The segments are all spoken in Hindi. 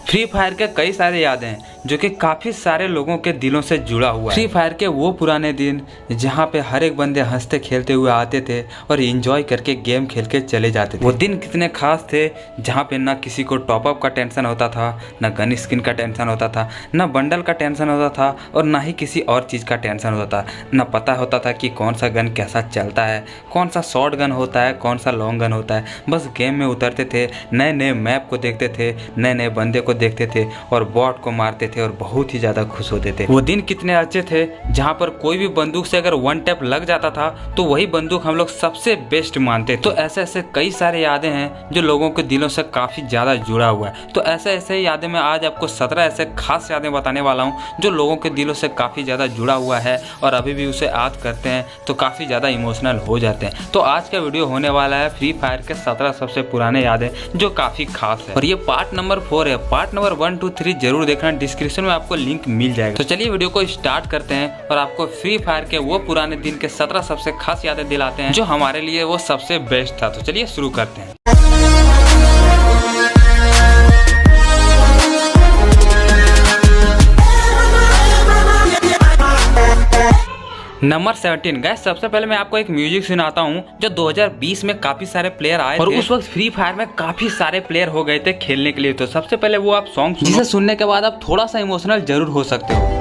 फ्री फायर के कई सारे यादें हैं जो कि काफ़ी सारे लोगों के दिलों से जुड़ा हुआ है। फ्री फायर के वो पुराने दिन जहाँ पे हर एक बंदे हंसते खेलते हुए आते थे और एंजॉय करके गेम खेल के चले जाते थे। वो दिन कितने खास थे जहाँ पे ना किसी को टॉपअप का टेंशन होता था, ना गन स्किन का टेंशन होता था, ना बंडल का टेंशन होता था और ना ही किसी और चीज़ का टेंशन होता था। ना पता होता था कि कौन सा गन कैसा चलता है, कौन सा शॉर्ट गन होता है, कौन सा लॉन्ग गन होता है। बस गेम में उतरते थे, नए नए मैप को देखते थे, नए नए बंदे को देखते थे और बॉट को मारते थे और बहुत ही ज़्यादा खुश होते थे। वो दिन कितने अच्छे थे जहाँ पर कोई भी बंदूक से अगर वन टैप लग जाता था तो वही बंदूक हम लोग सबसे बेस्ट मानते थे। तो ऐसे ऐसे कई सारे यादें हैं जो लोगों के दिलों से काफ़ी ज़्यादा जुड़ा हुआ है। तो ऐसे ऐसे यादें मैं आज आपको 17 ऐसे खास यादें बताने वाला हूँ जो लोगों के दिलों से काफ़ी ज़्यादा जुड़ा हुआ है और अभी भी उसे याद करते हैं तो काफ़ी ज़्यादा इमोशनल हो जाते हैं। तो आज का वीडियो होने वाला है फ्री फायर के 17 सबसे पुराने यादें जो काफ़ी खास है और ये पार्ट नंबर 4 है। पार्ट नंबर 1, 2, 3 जरूर देखना, डिस्क्रिप्शन में आपको लिंक मिल जाएगा। तो चलिए वीडियो को स्टार्ट करते हैं और आपको फ्री फायर के वो पुराने दिन के 17 सबसे खास यादें दिलाते हैं जो हमारे लिए वो सबसे बेस्ट था। तो चलिए शुरू करते हैं। नंबर 17 गाइस, सबसे पहले मैं आपको एक म्यूजिक सुनाता हूँ जो 2020 में काफी सारे प्लेयर आए और उस वक्त फ्री फायर में काफी सारे प्लेयर हो गए थे खेलने के लिए। तो सबसे पहले वो आप सॉन्ग जिसे सुनने के बाद आप थोड़ा सा इमोशनल जरूर हो सकते हो।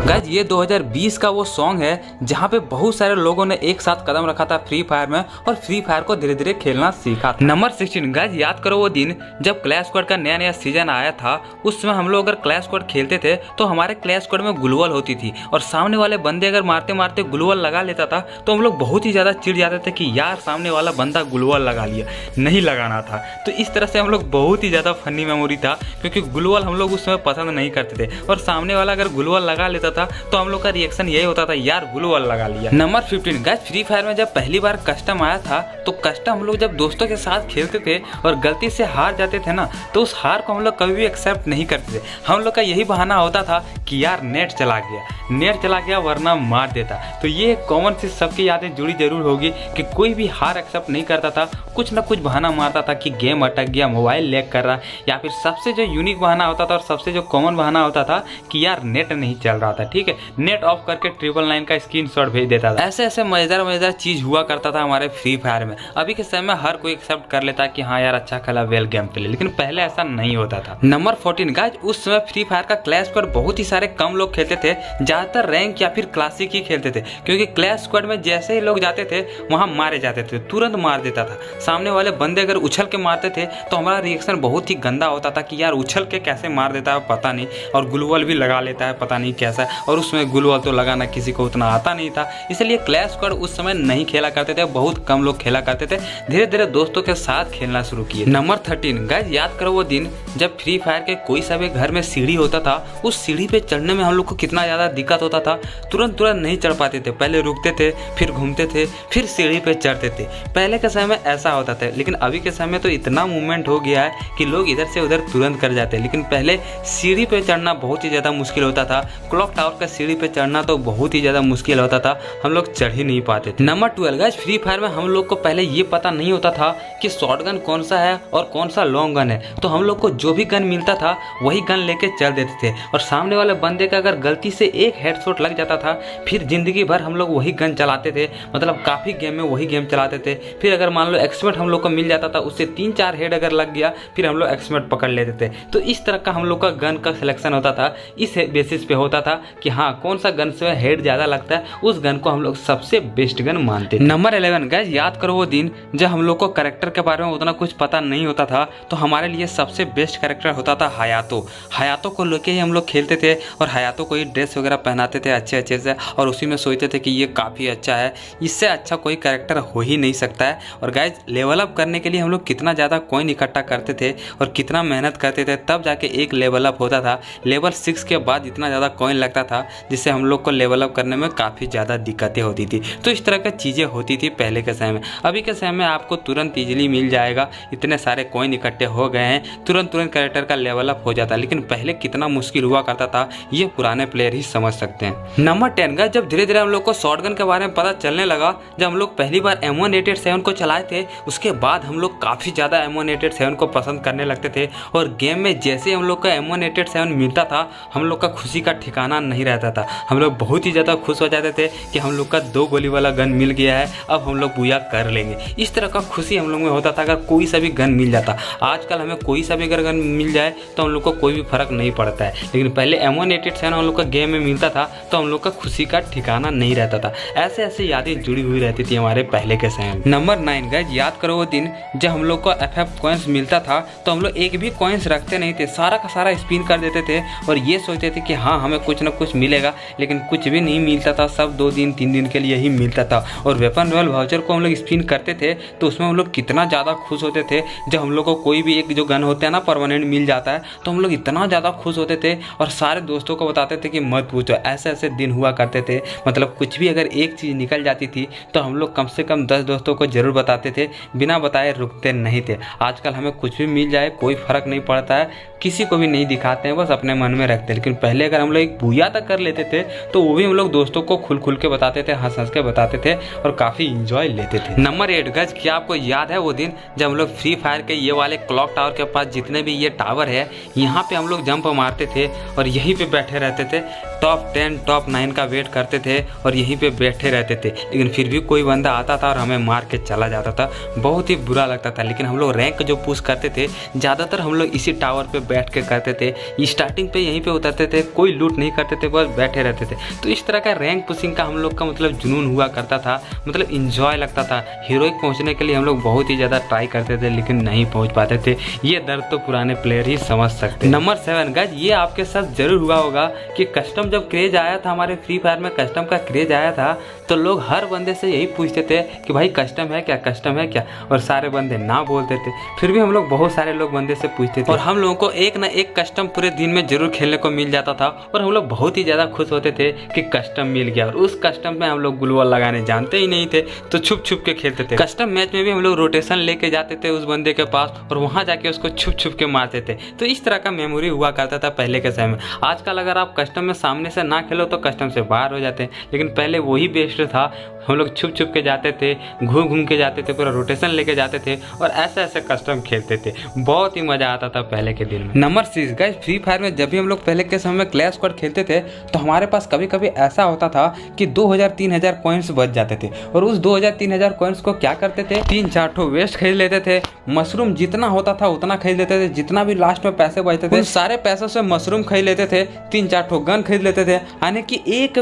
गाइज ये 2020 का वो सॉन्ग है जहाँ पे बहुत सारे लोगों ने एक साथ कदम रखा था फ्री फायर में और फ्री फायर को धीरे धीरे खेलना सीखा था। नंबर 16 गाइज, याद करो वो दिन जब क्लैश स्क्वाड का नया नया सीजन आया था। उस समय हम लोग अगर क्लैश स्क्वाड खेलते थे तो हमारे क्लैश स्क्वाड में ग्लूवल होती थी और सामने वाले बंदे अगर मारते मारते ग्लूवल लगा लेता था तो हम लोग बहुत ही ज्यादा चिढ़ जाते थे कि यार सामने वाला बंदा ग्लूवल लगा लिया, नहीं लगाना था। तो इस तरह से हम लोग बहुत ही ज्यादा फनी मेमोरी था क्योंकि ग्लूवल हम लोग उस समय पसंद नहीं करते थे और सामने वाला अगर ग्लूवल लगा लेता था तो हम लोग का रिएक्शन यही होता था यार ग्लूवल लगा लिया। नंबर 15 गाइस, फ्री फायर में जब पहली बार कस्टम आया था तो कस्टम हम लोग जब दोस्तों के साथ खेलते थे और गलती से हार जाते थे ना तो उस हार को हम लोग कभी भी एक्सेप्ट नहीं करते थे। हम लोग का यही बहाना होता था कि यार नेट चला गया वरना मार देता। तो ये एक कॉमन सी सबकी यादें जुड़ी जरूर होगी कि कोई भी हार एक्सेप्ट नहीं करता था, कुछ ना कुछ बहाना मारता था कि गेम अटक गया, मोबाइल लैग कर रहा, या फिर सबसे जो यूनिक बहाना होता था और सबसे जो कॉमन बहाना होता था कि यार नेट नहीं चल रहा था। ठीक है, नेट ऑफ करके 999 का स्क्रीनशॉट भेज देता था। ऐसे ऐसे मजेदार चीज हुआ करता था हमारे फ्री फायर में। अभी के समय में हर कोई एक्सेप्ट कर लेता कि हाँ यार अच्छा खेला, वेल गेम प्ले, लेकिन पहले ऐसा नहीं होता था। नंबर 14 गाइस, उस समय फ्री फायर का क्लैश स्क्वाड बहुत ही सारे कम लोग खेलते थे, ज्यादातर रैंक या फिर क्लासिक ही खेलते थे क्योंकि क्लैश स्क्वाड में जैसे ही लोग जाते थे वहां मारे जाते थे, तुरंत मार देता था। सामने वाले बंदे अगर उछल के मारते थे तो हमारा रिएक्शन बहुत ही गंदा होता था कि यार उछल के कैसे मार देता है पता नहीं, और ग्लूवल भी लगा लेता है पता नहीं कैसा, और उसमें ग्लूवल तो लगाना किसी को उतना आता नहीं था, इसलिए क्लैश स्क्वाड उस समय नहीं खेला करते थे, बहुत कम लोग खेला करते थे। धीरे धीरे दोस्तों के साथ खेलना शुरू किए। नंबर 13 गाइस, याद करो वो दिन जब फ्री फायर के कोई सा भी घर में सीढ़ी होता था, उस सीढ़ी पे चढ़ने में हम लोग को कितना ज्यादा दिक्कत होता था, तुरंत नहीं चढ़ पाते थे, पहले रुकते थे, फिर घूमते थे, फिर सीढ़ी पे चढ़ते थे। पहले के समय में ऐसा होता था, लेकिन अभी के समय तो इतना मूवमेंट हो गया है कि लोग इधर से उधर तुरंत कर जाते हैं। लेकिन पहले सीढ़ी पे चढ़ना बहुत ही ज्यादा मुश्किल होता था, क्लॉक टावर का सीढ़ी पे चढ़ना तो बहुत ही ज्यादा मुश्किल होता था, हम लोग चढ़ ही नहीं पाते थे। नंबर 12 गाइस, फ्री फायर में हम लोग को पहले ये पता नहीं होता था कि शॉटगन कौन सा है और कौन सा लॉन्ग गन है, तो हम लोग को जो भी गन मिलता था वही गन लेके चल देते थे और सामने वाले बंदे का अगर गलती से एक हेडशॉट लग जाता था फिर जिंदगी भर हम लोग वही गन चलाते थे, मतलब काफी गेम में वही गेम चलाते थे। फिर अगर मान लो एक्सपर्ट हम लोग को मिल जाता था, उससे 3-4 हेड अगर लग गया फिर हम लोग एक्सपर्ट पकड़ लेते थे। तो इस तरह का हम लोग का गन का सिलेक्शन होता था, इस बेसिस पे होता था कि हाँ कौन सा गन से हेड ज्यादा लगता है उस गन को हम लोग सबसे बेस्ट गन मानते थे। नंबर 11 गाइस, याद करो वो दिन जब हम लोग को कैरेक्टर के बारे में उतना कुछ पता नहीं होता था, तो हमारे लिए सबसे बेस्ट कैरेक्टर होता था हयातो। हयातो को लेके ही हम लोग खेलते थे और हयातो को ही ड्रेस वगैरह पहनाते थे अच्छे अच्छे से और उसी में सोचते थे कि ये काफ़ी अच्छा है, इससे अच्छा कोई कैरेक्टर हो ही नहीं सकता है। और गाइज लेवल अप करने के लिए हम लोग कितना ज़्यादा कॉइन इकट्ठा करते थे और कितना मेहनत करते थे, तब जाके एक लेवल अप होता था। लेवल 6 के बाद इतना ज़्यादा कॉइन लगता था जिससे हम लोग को लेवल अप करने में काफ़ी ज़्यादा दिक्कतें होती थी। तो इस तरह की चीज़ें होती थी पहले के समय में। अभी के समय में आपको तुरंत ईजिली मिल जाएगा, इतने सारे कॉइन इकट्ठे हो गए हैं, तुरंत कैरेक्टर का लेवल अप हो जाता है। लेकिन पहले कितना मुश्किल हुआ करता था ये पुराने प्लेयर ही समझ सकते हैं। नंबर 10 का जब धीरे धीरे हम लोग को शॉटगन के बारे में पता चलने लगा, जब हम लोग पहली बार M187 को चलाए थे, उसके बाद हम लोग काफ़ी ज़्यादा M187 को पसंद करने लगते थे। और गेम में जैसे हम लोग का M187 मिलता था, हम लोग का खुशी का ठिकाना नहीं रहता था। हम लोग बहुत ही ज़्यादा खुश हो जाते थे कि हम लोग का 2 गोली वाला गन मिल गया है, अब हम लोग बुया कर लेंगे। इस तरह का खुशी हम लोग में होता था अगर कोई सा भी गन मिल जाता। आजकल हमें कोई सा भी अगर गन मिल जाए तो हम लोग को कोई भी फर्क नहीं पड़ता है, लेकिन पहले M187 हम लोग का गेम में मिलता था तो हम लोग का खुशी का ठिकाना नहीं रहता था। ऐसे ऐसे यादें जुड़ी हुई रहती थी हमारे पहले के समय में। नंबर 9 गाइस, याद करो वो दिन जब हम लोग को FF कॉइन्स मिलता था तो हम लोग एक भी कॉइन्स रखते नहीं थे, सारा का सारा स्पिन कर देते थे और ये सोचते थे कि हाँ हमें कुछ ना कुछ मिलेगा, लेकिन कुछ भी नहीं मिलता था। सब 2 दिन 3 दिन के लिए ही मिलता था। और वेपन रॉयल वाउचर को हम लोग स्पिन करते थे तो उसमें हम लोग कितना ज़्यादा खुश होते थे जब हम लोग को कोई भी एक जो गन होता है ना परमानेंट मिल जाता है, तो हम लोग इतना ज़्यादा खुश होते थे और सारे दोस्तों को बताते थे कि मत पूछो। ऐसे ऐसे दिन हुआ करते थे, मतलब कुछ भी अगर एक चीज़ निकल जाती थी तो हम लोग कम से कम 10 दोस्तों को ज़रूर बताते थे, बिना बताए रुकते नहीं थे। आजकल हमें कुछ भी मिल जाए कोई फ़र्क नहीं पड़ता है, किसी को भी नहीं दिखाते हैं, बस अपने मन में रखते हैं। लेकिन पहले अगर हम लोग एक बुया तक कर लेते थे तो वो भी हम लोग दोस्तों को खुल खुल के बताते थे, हंस हंस के बताते थे और काफ़ी इंजॉय लेते थे। नंबर 8 गज, क्या आपको याद है वो दिन जब हम लोग फ्री फायर के ये वाले क्लॉक टावर के पास जितने भी ये टावर है यहाँ पे हम लोग जंप मारते थे और यहीं पे बैठे रहते थे, टॉप 10 टॉप 9 का वेट करते थे और यहीं पे बैठे रहते थे। लेकिन फिर भी कोई बंदा आता था और हमें मार के चला जाता था, बहुत ही बुरा लगता था। लेकिन हम लोग रैंक जो पुश करते थे ज़्यादातर हम लोग इसी टावर पे बैठ के करते थे। स्टार्टिंग पे यहीं पे उतरते थे, कोई लूट नहीं करते थे, बस बैठे रहते थे। तो इस तरह का रैंक पुशिंग का हम लोग का मतलब जुनून हुआ करता था, मतलब इंजॉय लगता था। हीरोइक पहुँचने के लिए हम लोग बहुत ही ज़्यादा ट्राई करते थे लेकिन नहीं पहुँच पाते थे। ये दर्द तो पुराने प्लेयर ही समझ सकते। नंबर 7 गाइस, ये आपके साथ जरूर हुआ होगा कि कस्टम जब क्रेज आया था, हमारे फ्री फायर में कस्टम का क्रेज आया था, तो लोग हर बंदे से यही पूछते थे कि भाई कस्टम है क्या, कस्टम है क्या, और सारे बंदे ना बोलते थे। फिर भी हम लोग बहुत सारे लोग बंदे से पूछते थे और हम लोगों को एक ना एक कस्टम पूरे दिन में जरूर खेलने को मिल जाता था और हम लोग बहुत ही ज़्यादा खुश होते थे कि कस्टम मिल गया। और उस कस्टम में हम लोग ग्लूवॉल लगाने जानते ही नहीं थे तो छुप छुप के खेलते थे। कस्टम मैच में भी हम लोग रोटेशन लेके जाते थे उस बंदे के पास और वहाँ जाके उसको छुप छुप के मारते थे। तो इस तरह का मेमोरी हुआ करता था पहले के समय में। आजकल अगर आप कस्टम में सामने से ना खेलो तो कस्टम से बाहर हो जाते हैं, लेकिन पहले वही बेस्ट था। हम लोग छुप छुप के जाते थे, घूम घूम के जाते थे, पूरा रोटेशन लेके जाते थे और ऐसे ऐसे कस्टम खेलते थे। बहुत ही मज़ा आता था पहले के दिन में। नंबर 6 गाइस, फ्री फायर में जब भी हम लोग पहले के समय में क्लैश स्क्वाड खेलते थे तो हमारे पास कभी कभी ऐसा होता था कि 2000-3000 कॉइन्स बच जाते थे और उस 2000-3000 कॉइन्स को क्या करते थे, 3-4 ठो वेस्ट खरीद लेते थे। मशरूम जितना होता था उतना खरीद लेते थे, जितना भी लास्ट में पैसे बचते थे सारे पैसों से मशरूम खरीद लेते थे, 3-4 ठो गन खरीद लेते थे। यानी कि एक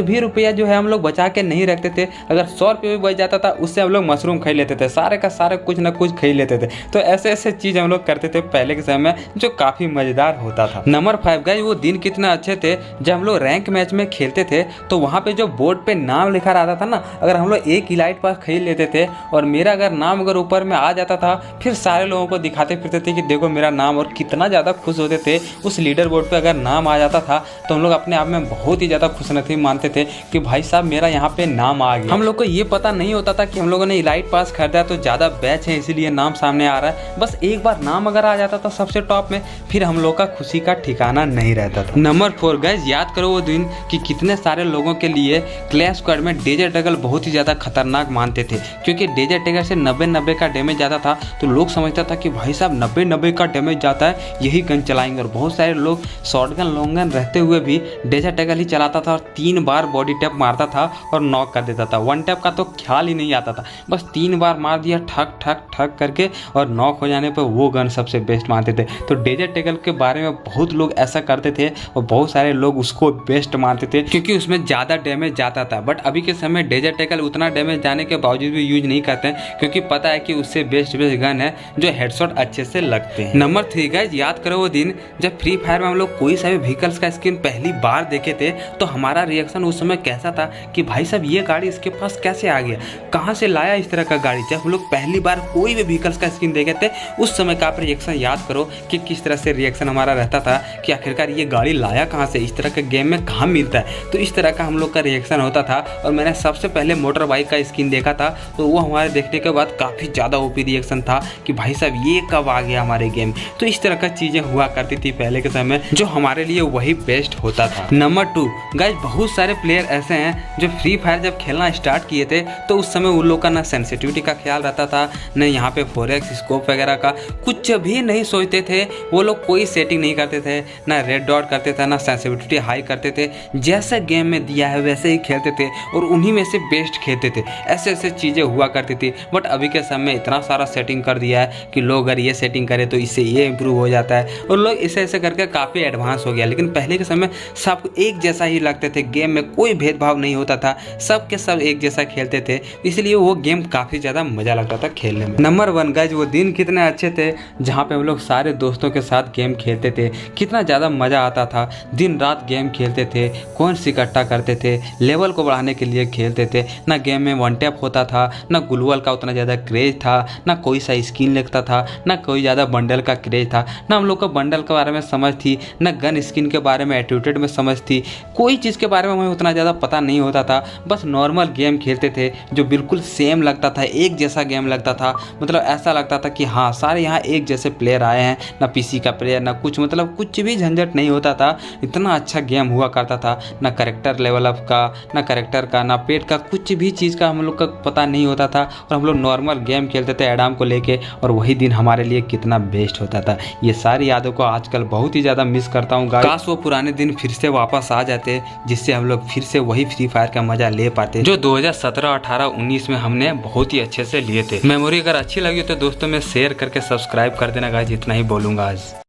भी रुपया जो है हम लोग बचा के नहीं रखते थे। अगर 100 रुपये भी बच जाता था उससे हम लोग मशरूम खरीद लेते थे, सारे का सारे कुछ ना कुछ खरीद लेते थे। तो ऐसे ऐसे चीज़ हम लोग करते थे पहले के समय में जो काफ़ी मज़ेदार होता था। नंबर 5 गाइस, वो दिन कितना अच्छे थे जब हम लोग रैंक मैच में खेलते थे तो वहाँ पे जो बोर्ड पे नाम लिखा रहता था ना, अगर हम लोग एक इलाइट पास खरीद लेते थे और मेरा अगर नाम अगर ऊपर में आ जाता था, फिर सारे लोगों को दिखाते फिरते थे कि देखो मेरा नाम, और कितना ज़्यादा खुश होते थे। उस लीडर बोर्ड पर अगर नाम आ जाता था तो हम लोग अपने आप में बहुत ही ज़्यादा खुशनसीब मानते थे कि भाई साहब मेरा यहाँ पे नाम आ गया। हम लोग को ये पता नहीं होता था कि हम लोगों ने इलाइट पास खरीदा तो ज़्यादा बैच है इसीलिए नाम सामने आ रहा है। बस एक बार नाम अगर आ जाता था सबसे टॉप में, फिर हम लोग का खुशी का ठिकाना नहीं रहता था। नंबर 4 गाइस, याद करो वो दिन कि कितने सारे लोगों के लिए क्लैश स्क्वाड में डेजर्ट ईगल बहुत ही ज़्यादा खतरनाक मानते थे, क्योंकि डेजर्ट ईगल से 90 का डैमेज जाता था तो लोग समझता था कि भाई साहब 90 का डैमेज जाता है, यही गन चलाएंगे। और बहुत सारे लोग शॉटगन लॉन्ग गन रहते हुए भी डेजर्ट ईगल ही चलाता था और 3 बार बॉडी टैप मारता था और नॉक कर देता था। वन टैप का तो ख्याल ही नहीं आता था, बस 3 बार मार दिया ठक ठक ठक करके और नॉक हो जाने पर वो गन सबसे बेस्ट मानते थे। तो डेजर्ट ईगल के बारे में बहुत लोग ऐसा करते थे और बहुत सारे लोग उसको बेस्ट मानते थे क्योंकि उसमें ज़्यादा डैमेज जाता था। बट अभी के समय डेजर्ट ईगल उतना डैमेज जाने के बावजूद भी यूज नहीं करते हैं क्योंकि पता है कि उससे बेस्ट गन है जो हेडशॉट अच्छे से लगते हैं। नंबर 3 गाइस, याद करो वो दिन जब फ्री फायर में हम लोग कोई सा भी व्हीकल्स का स्किन पहली बार देखे थे तो हमारा रिएक्शन उस समय कैसा था कि भाई साहब ये गाड़ी इसके पास कैसे आ गया, कहाँ से लाया इस तरह का गाड़ी। जब हम लोग पहली बार कोई भी व्हीकल्स का स्किन देखे थे उस समय का आप रिएक्शन याद करो कि किस तरह से रिएक्शन हमारा रहता था कि आखिरकार ये गाड़ी लाया कहाँ से, इस तरह के गेम में कहाँ मिलता है। तो इस तरह का हम लोग का रिएक्शन होता था। और मैंने सबसे पहले मोटर बाइक का स्किन देखा था तो वो हमारे देखने के बाद काफ़ी ज़्यादा ओपी रिएक्शन था कि भाई साहब ये कब आ गया हमारे गेम। तो इस तरह का चीज़ें हुआ करती थी पहले के समय, जो हमारे लिए वही बेस्ट होता था। नंबर 2 गाइस, बहुत सारे प्लेयर ऐसे हैं जो फ्री फायर जब खेलना स्टार्ट किए थे तो उस समय उन लोग का ना सेंसिटिविटी का ख्याल रहता था, न यहाँ पे 4x स्कोप वगैरह का कुछ भी नहीं सोचते थे। वो लोग कोई सेटिंग नहीं करते थे, ना रेड डॉट करते थे, ना सेंसिटिविटी हाई करते थे। जैसे गेम में दिया है वैसे ही खेलते थे और उन्हीं में से बेस्ट खेलते थे। ऐसे ऐसे चीज़ें हुआ करती थी। बट अभी के समय इतना सारा सेटिंग कर दिया है कि लोग अगर ये सेटिंग करें तो इससे ये इंप्रूव हो जाता है और लोग ऐसे ऐसे करके काफ़ी एडवांस हो गया। लेकिन पहले के समय सब एक जैसा ही लगते थे, गेम में कोई भेदभाव नहीं होता था, सब के सब एक जैसा खेलते थे, इसलिए वो गेम काफ़ी ज़्यादा मज़ा लगता था खेलने में। नंबर 1 गाइस, वो दिन कितने अच्छे थे जहाँ पे हम लोग सारे दोस्तों के साथ गेम खेलते थे, कितना ज़्यादा मज़ा आता था। दिन रात गेम खेलते थे, कॉइन्स इकट्ठा करते थे, लेवल को बढ़ाने के लिए खेलते थे। ना गेम में वन टैप होता था, ना ग्लूवल का उतना ज़्यादा क्रेज था, ना कोई सा स्किन लगता था, ना कोई ज़्यादा बंडल का क्रेज था, ना हम लोग को बंडल के बारे में समझ थी, ना गन स्किन के बारे में एटीट्यूड में समझ थी। कोई चीज़ के बारे में हमें उतना ज़्यादा पता नहीं होता था। बस नॉर्मल गेम खेलते थे जो बिल्कुल सेम लगता था, एक जैसा गेम लगता था। मतलब ऐसा लगता था कि हाँ सारे यहाँ एक जैसे प्लेयर आए हैं, ना पीसी का प्लेयर ना कुछ, मतलब कुछ भी झंझट नहीं होता था। इतना अच्छा गेम हुआ करता था, ना करेक्टर लेवल अप का, ना करेक्टर का, ना पेट का, कुछ भी चीज़ का हम लोग का पता नहीं होता था। और हम लोग नॉर्मल गेम खेलते थे एडाम को लेके, और वही दिन हमारे लिए कितना बेस्ट होता था। ये सारी यादों को आजकल बहुत ही ज़्यादा मिस करता हूँ। काश वो पुराने दिन फिर से वापस आ जाते, जिससे हम लोग फिर से वही फ्री फायर का मजा ले पाते जो 2017, 18, 19 में हमने बहुत ही अच्छे से लिए थे। मेमोरी अगर अच्छी लगी तो दोस्तों में शेयर करके सब्सक्राइब कर देना गाइस, इतना ही बोलूँगा आज।